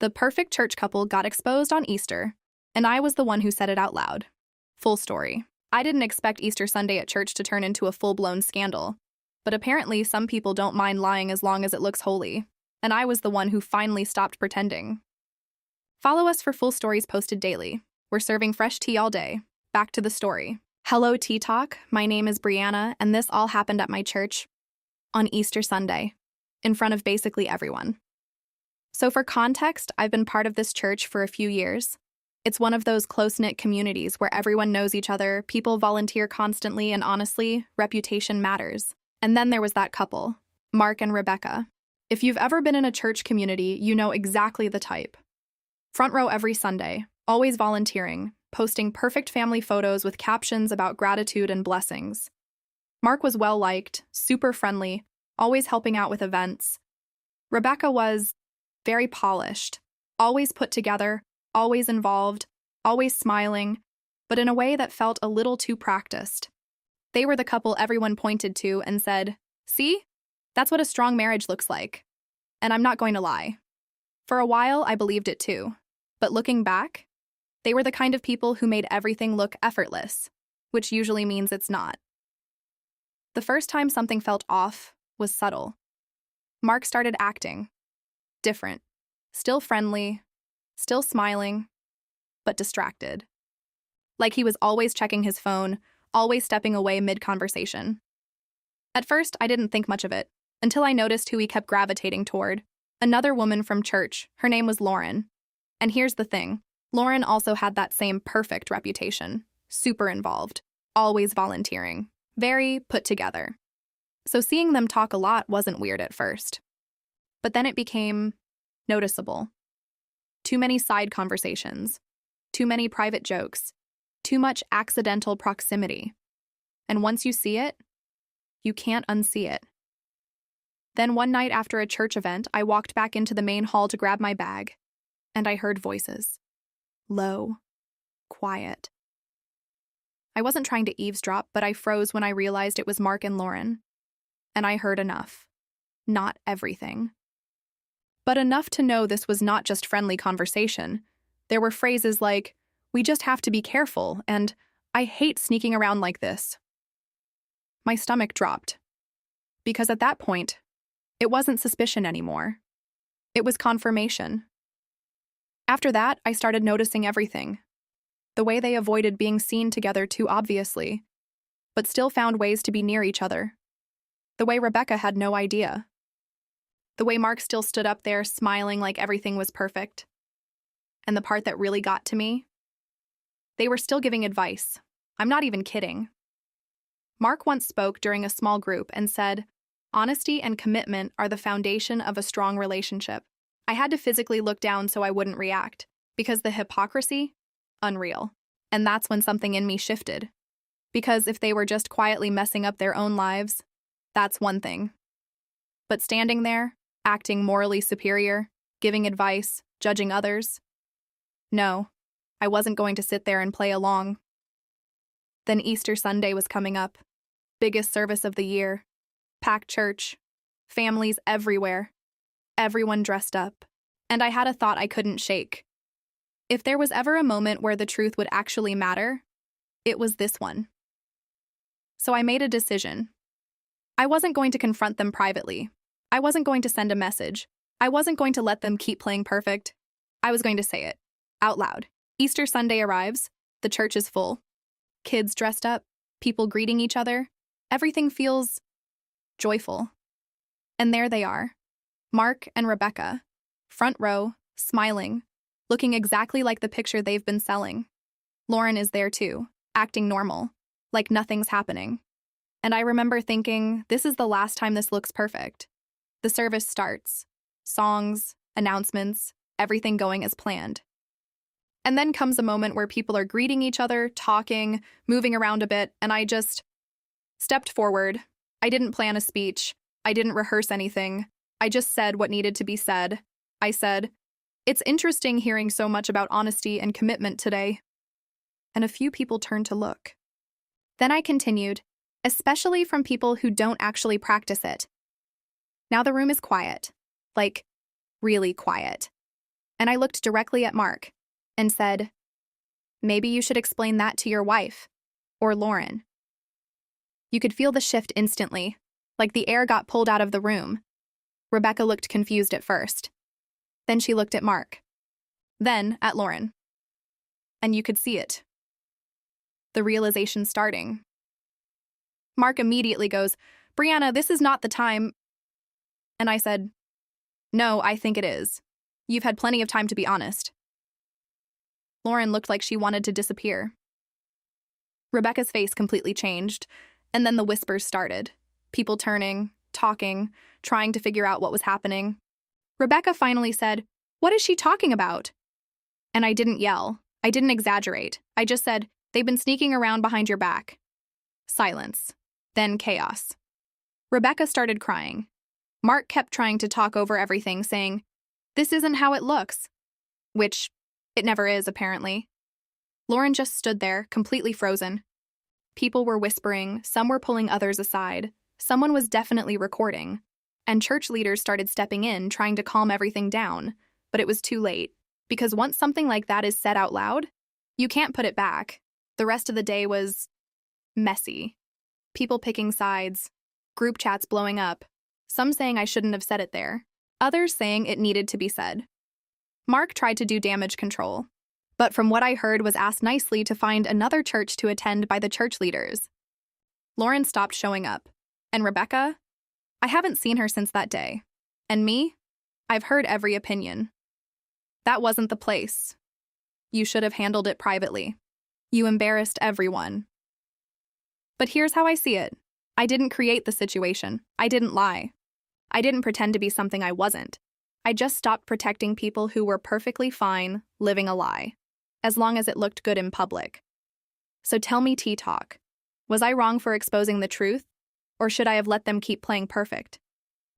The perfect church couple got exposed on Easter, and I was the one who said it out loud. Full story. I didn't expect Easter Sunday at church to turn into a full-blown scandal, but apparently some people don't mind lying as long as it looks holy, and I was the one who finally stopped pretending. Follow us for full stories posted daily. We're serving fresh tea all day. Back to the story. Hello, Tea Talk. My name is Brianna, and this all happened at my church on Easter Sunday, in front of basically everyone. So for context, I've been part of this church for a few years. It's one of those close-knit communities where everyone knows each other, people volunteer constantly, and honestly, reputation matters. And then there was that couple, Mark and Rebecca. If you've ever been in a church community, you know exactly the type. Front row every Sunday, always volunteering, posting perfect family photos with captions about gratitude and blessings. Mark was well-liked, super friendly, always helping out with events. Rebecca was very polished, always put together, always involved, always smiling, but in a way that felt a little too practiced. They were the couple everyone pointed to and said, "See? That's what a strong marriage looks like." And I'm not going to lie. For a while, I believed it too. But looking back, they were the kind of people who made everything look effortless, which usually means it's not. The first time something felt off was subtle. Mark started acting different, still friendly, still smiling, but distracted. Like he was always checking his phone, always stepping away mid-conversation. At first, I didn't think much of it, until I noticed who he kept gravitating toward. Another woman from church. Her name was Lauren. And here's the thing. Lauren also had that same perfect reputation. Super involved, always volunteering, very put together. So seeing them talk a lot wasn't weird at first. But then it became noticeable. Too many side conversations, too many private jokes, too much accidental proximity. And once you see it, you can't unsee it. Then one night after a church event, I walked back into the main hall to grab my bag, and I heard voices. Low, quiet. I wasn't trying to eavesdrop, but I froze when I realized it was Mark and Lauren. And I heard enough. Not everything. But enough to know this was not just friendly conversation. There were phrases like, "We just have to be careful," and "I hate sneaking around like this." My stomach dropped. Because at that point, it wasn't suspicion anymore. It was confirmation. After that, I started noticing everything. The way they avoided being seen together too obviously, but still found ways to be near each other. The way Rebecca had no idea. The way Mark still stood up there smiling like everything was perfect. And the part that really got to me? They were still giving advice. I'm not even kidding. Mark once spoke during a small group and said, "Honesty and commitment are the foundation of a strong relationship." I had to physically look down so I wouldn't react, because the hypocrisy? Unreal. And that's when something in me shifted. Because if they were just quietly messing up their own lives, that's one thing. But standing there, acting morally superior, giving advice, judging others? No, I wasn't going to sit there and play along. Then Easter Sunday was coming up. Biggest service of the year. Packed church. Families everywhere. Everyone dressed up. And I had a thought I couldn't shake. If there was ever a moment where the truth would actually matter, it was this one. So I made a decision. I wasn't going to confront them privately. I wasn't going to send a message. I wasn't going to let them keep playing perfect. I was going to say it, out loud. Easter Sunday arrives, the church is full. Kids dressed up, people greeting each other. Everything feels joyful. And there they are, Mark and Rebecca, front row, smiling, looking exactly like the picture they've been selling. Lauren is there too, acting normal, like nothing's happening. And I remember thinking, this is the last time this looks perfect. The service starts. Songs, announcements, everything going as planned. And then comes a moment where people are greeting each other, talking, moving around a bit, and I just stepped forward. I didn't plan a speech. I didn't rehearse anything. I just said what needed to be said. I said, "It's interesting hearing so much about honesty and commitment today." And a few people turned to look. Then I continued, "Especially from people who don't actually practice it." Now the room is quiet. Like, really quiet. And I looked directly at Mark and said, maybe you should explain that to your wife or Lauren. You could feel the shift instantly, like the air got pulled out of the room. Rebecca looked confused at first. Then she looked at Mark. Then at Lauren. And you could see it. The realization starting. Mark immediately goes, Brianna, this is not the time. And I said, no, I think it is. You've had plenty of time to be honest. Lauren looked like she wanted to disappear. Rebecca's face completely changed, and then the whispers started. People turning, talking, trying to figure out what was happening. Rebecca finally said, what is she talking about? And I didn't yell. I didn't exaggerate. I just said, they've been sneaking around behind your back. Silence. Then chaos. Rebecca started crying. Mark kept trying to talk over everything, saying, this isn't how it looks. Which it never is, apparently. Lauren just stood there, completely frozen. People were whispering, some were pulling others aside. Someone was definitely recording. And church leaders started stepping in, trying to calm everything down. But it was too late. Because once something like that is said out loud, you can't put it back. The rest of the day was messy. People picking sides, group chats blowing up, some saying I shouldn't have said it there, others saying it needed to be said. Mark tried to do damage control, but from what I heard was asked nicely to find another church to attend by the church leaders. Lauren stopped showing up, and Rebecca? I haven't seen her since that day. And me? I've heard every opinion. That wasn't the place. You should have handled it privately. You embarrassed everyone. But here's how I see it. I didn't create the situation. I didn't lie. I didn't pretend to be something I wasn't. I just stopped protecting people who were perfectly fine living a lie, as long as it looked good in public. So tell me, T-Talk, was I wrong for exposing the truth, or should I have let them keep playing perfect?